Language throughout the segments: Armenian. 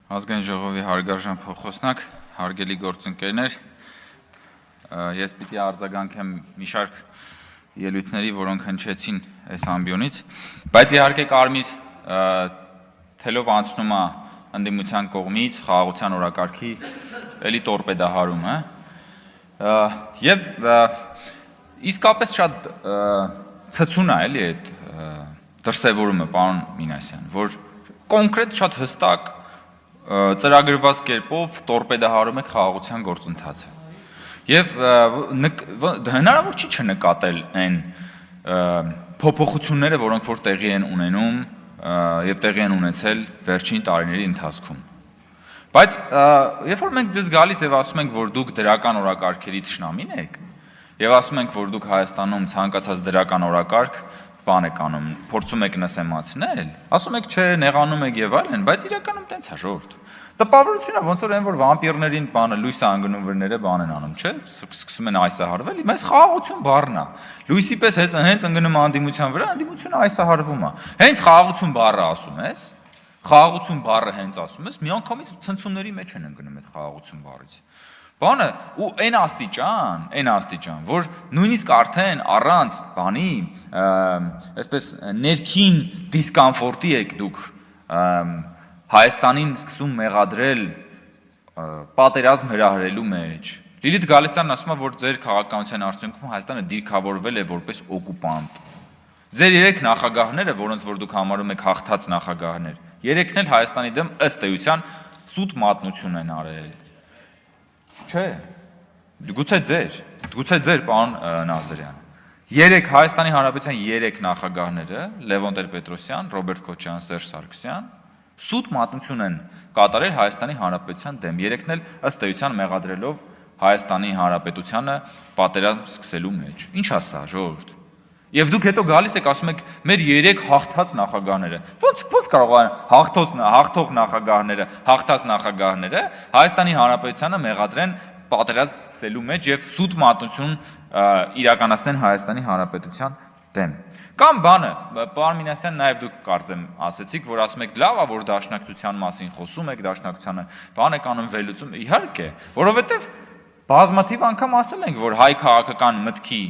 Ազգային ժողովի հարգարժան փոխոսնակ, հարգելի գործընկերներ, ես պիտի արձագանքեմ մի շարք ելույթների, որոնք հնչեցին այս ամբիոնից, բայց իհարկե կարմիր թելով անցնում է ընդդիմության կողմից խաղաղության օրակարգի էլի տորպեդահարումը եւ իսկապես շատ ցցուն է էլի այդ դրսևորումը պարոն Մինասյան, որ կոնկրետ շատ հստակ ծրագրված կերպով տորպեդահարում եք խաղաղության գործընթացը։ Եվ հնարավոր չի չնկատել այն փոփոխությունները, որոնք որ տեղի են ունենում եւ տեղի են ունեցել վերջին տարիների ընթացքում։ Բայց երբ որ մենք ձեզ գալիս եւ ասում ենք, որ դուք դրական օրակարգերի թշնամին եք, եւ ասում ենք, որ դուք Հայաստանում ցանկացած դրական օրակարգ բան եք անում, փորձում եք նսեմացնել, ասում եք, չէ, նեղանում եք եւ այլն, բայց իրականում տենց է ժողովուրդ։ Տպավորությունն է, ոնց որ այն որ վամպիրներին բանը լույս անգնում վրները բան են անում, չէ՞, սկսում են այսահարվել, մեզ խաղաղություն բառն է։ Լույսի պես հենց ընկնում է անդիմության վրա, անդիմությունը այսահարվում է։ Հենց խաղաղություն բառը ասում ես, խաղաղություն բառը հենց ասում ես, միանգամից ցնցումների մեջ են ընկնում այդ խաղաղություն բառից։ Բանը ու այն աստիճան, որ նույնիսկ արդեն առանց բանի, այսպես ներքին դիսկոմֆորտի եք դուք Հայաստանին սկսում մեղադրել պատերազմ հրահրելու մեջ։ Լիլիթ Գալստյանն ասում է, որ ձեր քաղաքականության արդյունքում Հայաստանը դիրքավորվել է որպես օկուպանտ։ Ձեր երեք նախագահները, որոնց որ դուք համարում եք հաղթած նախագահներ, երեքն էլ Հայաստանի դեմ ըստ էության սուտ մատնություն են արել։ Չէ, գուցե ձեր պարոն Նազարյան։ Հայաստանի Հանրապետության երեք նախագահները, Լևոն Տեր-Պետրոսյան, Ռոբերտ Քոչարյան, Սերժ Սարգսյան, սուտ մատնություն են կատարել Հայաստանի Հանրապետության դեմ, երեքն էլ ըստ էության մեղադրելով Հայաստանի Հանրապետությանը պատերազմ սկսելու մեջ։ Ինչ է սա, ժողովուրդ։ Եվ դուք հետո գալիս եք ասում եք մեր երեք հաղթած նախագահները։ Ոնց կարող են հաղթող նախագահները, հաղթած նախագահները Հայաստանի Հանրապետությանը մեղադրեն պատերազմ սկսելու մեջ եւ սուտ մատնություն իրականացնեն Հայաստանի Հանրապետության դեմ։ Կամ բանը, պարոն Մինասյան, նաև դուք կարծեմ ասեցիք, որ ասում եք լավ է, որ դաշնակցության մասին խոսում եք, դաշնակցությանը բան եք անում վերլուծում, իհարկե, որովհետև բազմաթիվ անգամ ասել ենք, որ հայ քաղաքական մտքի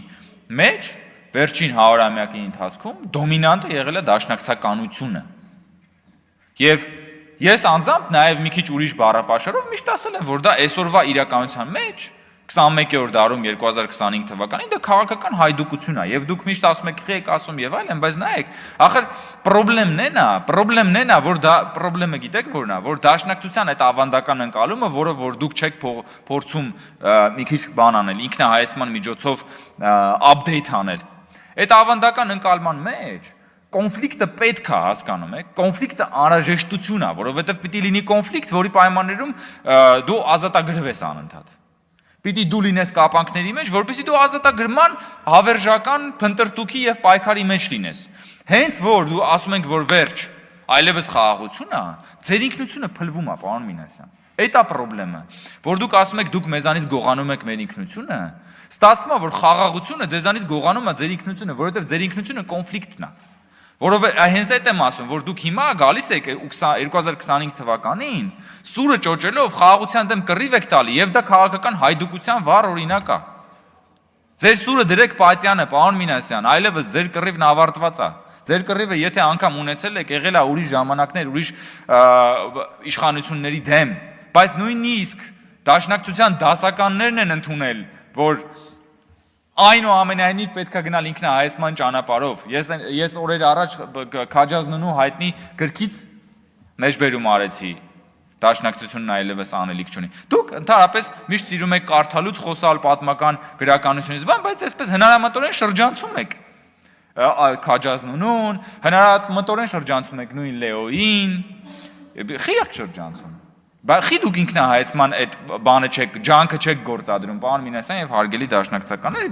մեջ վերջին 100-ամյակի ընթացքում դոմինանտը եղել է դաշնակցականությունը։ Եվ ես անձամբ նաև մի քիչ ուրիշ բառապաշարով միշտ ասել եմ, որ դա այսօրվա իրականության մեջ 21-րդ դարում 2025 թվականին դա քաղաքական հայդուկություն է եւ դուք միշտ ասում եք եք ասում եւ այլն, բայց նայեք, ախր պրոբլեմն է, որ դա պրոբլեմը գիտեք որն է, որ դաշնակցության այդ ավանդական ընկալումը, որը որ դուք չեք փորձում մի քիչ բան անել, ինքնահայեցման միջոցով update անել։ Այդ ավանդական ընկալման մեջ կոնֆլիկտը պետք է հասկանում եք, կոնֆլիկտը անհրաժեշտություն է, որովհետեւ պիտի լինի կոնֆլիկտ, որի պայմաններում դու ազատագրվես անընդհատ։ Պիտի դու լինես կապանքների մեջ, որպեսզի դու ազատագրման հավերժական փնտրտուքի եւ պայքարի մեջ լինես։ Հենց որ դու ասում ենք, որ վերջ, այլևս խաղաղություն է, ձեր ինքնությունը փլվում է, պարոն Մինասյան։ Այդ է խնդրեմը, որ դուք ասում եք, դուք մեզանից գողանում եք մեր ինքնությունը, ստացվում է, որ խաղաղությունը ձեզանից գողանում է ձեր ինքնությունը, որովհետեւ ձեր ինքնությունը կոնֆլիկտն է։ Որովհետեւ հենց այդ եմ ասում, որ դուք հիմա գալիս եք 2025 թվականին սուրը ճոճելով խաղաղության դեմ կռիվ եք տալի եւ դա քաղաքական հայդուկության վառ օրինակ է։ Ձեր սուրը դրեք Պատյանը, պարոն Մինասյան, այլևս ձեր կռիվն ավարտված է։ Ձեր կռիվը եթե անգամ ունեցել եք, եղել է ուրիշ ժամանակներ, ուրիշ իշխանությունների դեմ, բայց նույնիսկ դաշնակցության դասականներն են ընդունել, որ այնուամենայնիվ պետք է գնալ ինքնահայեցման ճանապարհով։ Ես օրեր առաջ Քաջազնունու հայտնի գրքից մեջբերում արեցի դաշնակցությունն այլևս անելիք չունի։ Դուք ընդհանրապես միշտ սիրում եք կարդալուց խոսալ պատմական գրականությունից, բայց այսպես հնարամտորեն շրջանցում եք Քաջազնունուն, հնարամտորեն շրջանցում եք նույն Լեոին, խիղճ շրջանցում։ Բայց դուք ինքնահայեցման այդ բանը չեք, ջանքը չեք գործադրում, պարոն Մինասյան եւ հարգելի դաշնակցականներ,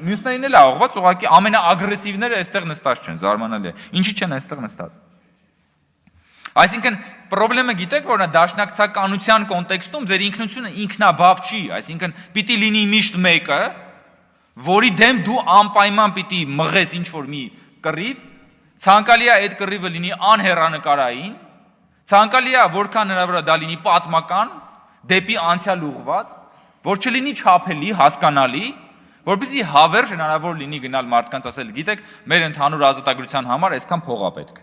մյուսներին էլ աղված, ուղղակի ամենաագրեսիվները այստեղ նստած չեն, զարմանալի է։ Ինչի չեն այստեղ նստած։ Այսինքն, խնդրեմը գիտեք, որ դաշնակցականության կոնտեքստում ձեր ինքնությունը ինքնաբավ չի, այսինքն պիտի լինի միշտ մեկը, որի դեմ դու անպայման պիտի մղես ինչ-որ մի կռիվ, ցանկալի է այդ կռիվը լինի անհեռանկարային, Ցանկալի է որքան հնարավոր է դա լինի պատմական, դեպի անցյալ ուղղված, որ չլինի չափելի, հասկանալի, որպեսզի հավերժ հնարավոր լինի գնալ մարդկանց ասել, գիտեք, մեր ընդհանուր ազատագրության համար այսքան փող է պետք։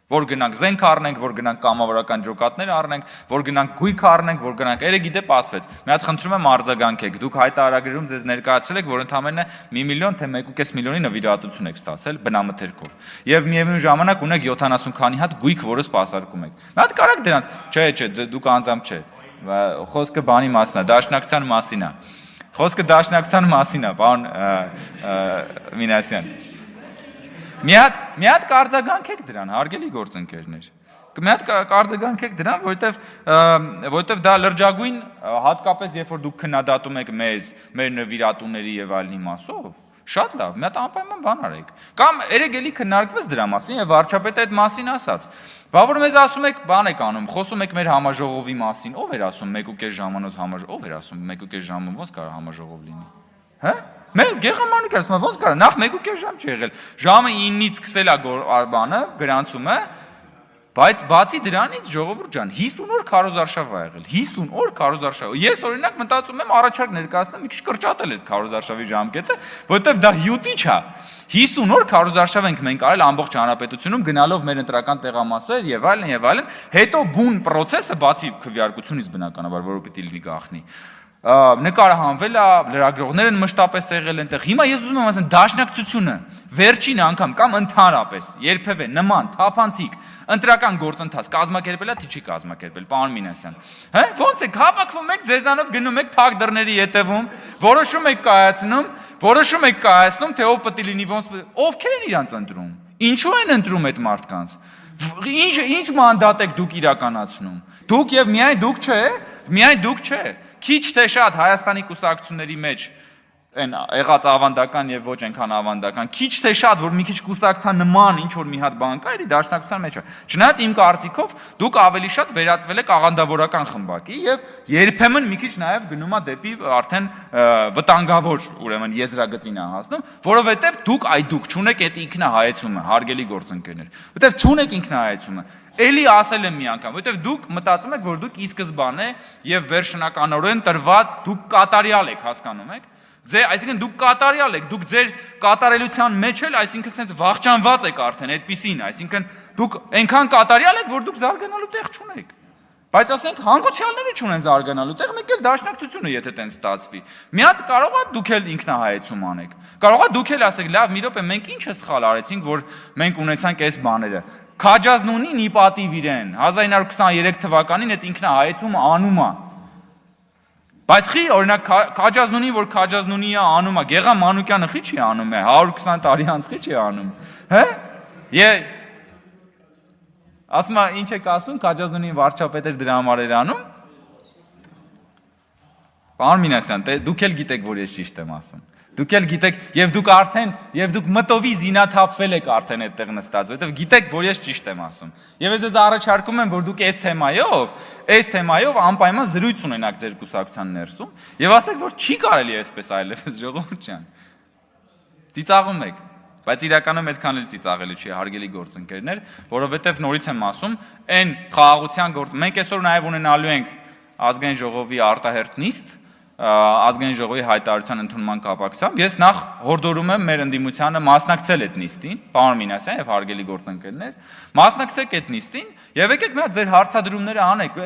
Որ գնանք զենք առնենք, որ գնանք կամավորական ջոկատներ առնենք, որ գնանք գույք առնենք, որ գնանք երեգիտե պասվեց։ Մի հատ խնդրում եմ արձագանքեք, դուք հայտարարագրում ձեզ ներկայացրել եք, որ ընդամենը 1 միլիոն թե 1.5 միլիոնի նվիրատվություն եք ստացել բնամթերքով։ Եվ միևնույն ժամանակ ունեք 70 քանի հատ գույք, որը սպասարկում եք։ Մի հատ կարակ դրանց, չէ, դուք անձամբ չէ։ Խոսքը բանի մասն է, դաշնակցության մասին է։ Խոսքը դաշնակցության մասին է, պարոն Մինասյան։ Մի հատ կարձագանքեք դրան, հարգելի գործընկերներ։ Մի հատ կարձագանքեք դրան, որովհետև դա լրջագույն, հատկապես երբ որ դուք քննադատում եք մեզ, մեր նվիրատուների եւ այլնի մասով, շատ լավ, մի հատ անպայման բան արեք։ Կամ երեք էլի քննարկվեց դրա մասին եւ վարչապետը այդ մասին ասաց։ Բա որ մեզ ասում եք, բան եք անում, խոսում եք մեր համաժողովի մասին, ով էր ասում 1.5 ժամանոց համաժողով, ով էր ասում 1.5 ժամը ոնց կարող համաժողով լինի։ Հա? Մեր Գեղամանուկ ասում է ոնց կարող, նախ 1.5 ժամ չի եղել։ Ժամը 9-ից սկսել է բանը, գրանցումը, բայց բացի դրանից ժողովուրդ ջան, 50 օր քարոզարշավ ա եղել, 50 օր քարոզարշավ։ Ես օրինակ մտածում եմ առաջարկ ներկայացնեմ մի քիչ կրճատել այդ քարոզարշավի ժամկետը, որովհետև դա հյութիչ է։ 50 օր քարոզարշավ ենք մենք արել ամբողջ հանրապետությունում գնալով մեր ընտրական տեղամասեր եւ այլն, հետո բուն process-ը բացի քվեարկությունից բնականաբար, որը պիտի լինի գախնի։ Նկարահանվել է, լրագրողներ են մշտապես եղել այնտեղ։ Հիմա ես ուզում եմ ասեմ դաշնակցությունը վերջին անգամ կամ ընդհանրապես երբևէ նման թափանցիկ ընտրական գործընթաց կազմակերպելա թե չի կազմակերպել, պարոն Մինասյան։ Հա, ոնց եք հավաքվում եք, ձեզանով գնում եք փակ դռների ետևում, որոշում եք կայացնում, թե ով պետք է լինի, ովքեր են իրանց ընտրում։ Ինչու են ընտրում այդ մարդկանց։ Ինչ մանդատ եք դուք իրականացնում։ Դուք եւ միայն դուք չէ։ Քիչ թե շատ Հայաստանի կուսակցությունների մեջ են եղած ավանդական եւ ոչ այնքան ավանդական, քիչ թե շատ որ մի քիչ կուսակցության նման ինչ որ մի հատ բան կա, էլի դաշնակցության մեջ է։ Չնայած իմ կարծիքով դուք ավելի շատ վերածվել եք աղանդավորական խմբակի եւ երբեմն մի քիչ նաեւ գնում է դեպի արդեն վտանգավոր, ուրեմն եզրագծին է հասնում, որովհետեւ դուք չունեք այդ ինքնահայեցումը, հարգելի գործընկերներ, որովհետեւ չունեք ինքնահայեցումը։ Էլի ասել եմ մի անգամ, որովհետև դուք մտածում եք, որ դուք ի սկզբանե եւ վերջնականորեն տրված դուք կատարյալ եք, հասկանում եք։ Այսինքն դուք կատարյալ եք, դուք ձեր կատարելության մեջ էլ, այսինքն sense վախճանված եք արդեն այդպիսին, այսինքն դուք այնքան կատարյալ եք, որ դուք զարգանալու տեղ չունեք։ Բայց ասենք հանգուցյալները չունեն զարգանալու տեղ, մեկ էլ դաշնակցությունը եթե տենց ստացվի։ Մի հատ կարող է դուք էլ ինքնահայեցում անեք։ Կարող է դուք էլ ասեք, լավ, մի րոպե, մենք ինչ է սխալ արեցինք, որ մենք ունեցանք այս բաները։ Քաջազնունին ի պատիվ իրեն 1923 թվականին այդ ինքնահայեցումը անում է։ Բայց խի օրինակ Քաջազնունին, որ Քաջազնունի է անում է, Գեղամանուկյանը խի չի անում է, 120 տարի անց խի չի անում։ Հա? Ասում է ինչ եք ասում, Քաջազնունին վարչապետ էր դրա համար էր անում։ Պարոն Մինասյան, դուք էլ գիտեք, որ ես ճիշտ եմ ասում։ Դուք էլ գիտեք, եւ դուք մտովի զինաթափվել եք արդեն այդտեղ նստած, որովհետեւ գիտեք, որ ես ճիշտ եմ ասում։ Եվ ես առաջարկում եմ, որ դուք այս թեմայով անպայման զրույց ունենաք ձեր կուսակցության ներսում եւ ասեք, որ չի կարելի այսպես այլևս, ժողովուրդ ջան։ Ծիծաղում եք, բայց իրականում այդքան էլ ծիծաղելու չի, հարգելի գործընկերներ, որովհետեւ նորից եմ ասում, այն խաղաղության գործ մենք այսօր նաեւ ունենալու ենք ազգային ժողովի արտահերթ նիստ ազգային ժողովի հայտարարության ընդունման կապակցությամբ ես նախ հորդորում եմ մեր ընդդիմությանը մասնակցել այդ նիստին, պարոն Մինասյան եւ հարգելի գործընկերներ, մասնակցեք այդ նիստին եւ եկեք մի հատ ձեր հարցադրումները անեք,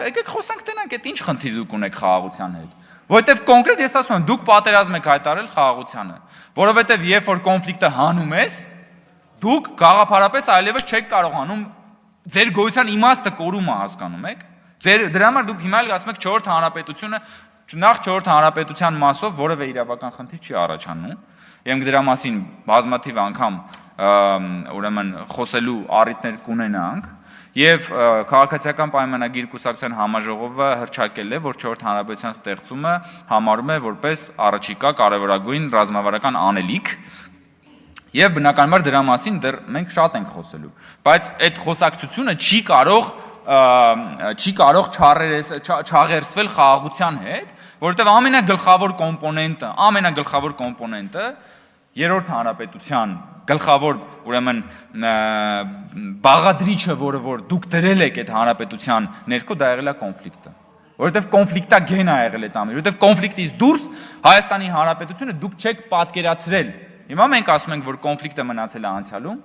եկեք խոսանք տենանք, այդ ինչ խնդիր դուք ունեք խաղաղության հետ։ Որովհետեւ կոնկրետ ես ասում եմ, դուք պատերազմ եք հայտարարել խաղաղությանը, որովհետեւ երբ որ կոնֆլիկտը հանում ես, դուք գաղափարապես այլևս չեք կարողանում ձեր գոյության իմաստը կորում է, հասկանում եք։ Դրա համար դուք հիմա էլ ասում եք 4-րդ հանրապետությունը Նախ 4-րդ հանրապետության մասով որևէ իրավական խնդիր չի առաջանում, եւ դրա մասին բազմաթիվ անգամ ուրեմն խոսելու առիթներ կունենանք, եւ քաղաքացիական պայմանագիր կուսակցության համաժողովը հռչակել է, որ 4-րդ հանրապետության ստեղծումը համարում է որպես առաջիկա կարևորագույն ռազմավարական անելիք, եւ բնականաբար դրա մասին դեռ մենք շատ ենք խոսելու, բայց այդ խոսակցությունը չի կարող չաղերսվել խաղաղության հետ, որովհետև ամենագլխավոր կոմպոնենտը երրորդ հանրապետության գլխավոր ուրեմն բաղադրիչը, որը որ դուք դրել եք այդ հանրապետության ներքո, դա եղել է կոնֆլիկտը, որովհետև կոնֆլիկտագեն է եղել այդ ամենը, որովհետև կոնֆլիկտից դուրս Հայաստանի Հանրապետությունը դուք չեք պատկերացրել։ Հիմա մենք ասում ենք, որ կոնֆլիկտը մնացել է անցյալում,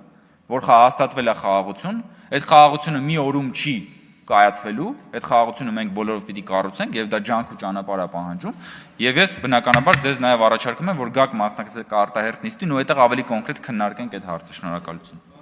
որ հաստատվել է խաղաղություն, այդ խաղաղությունը մի օրում չի կայացվելու, այդ խաղաղությունը մենք բոլորով պիտի կառուցենք եւ դա ջանք ու ճանապարհ է պահանջում, եւ ես բնականաբար ձեզ նաեւ առաջարկում եմ, որ գաք մասնակցեք արտահերտ նիստին ու այդտեղ ավելի կոնկրետ քննարկենք այդ հարցը։ Շնորհակալություն։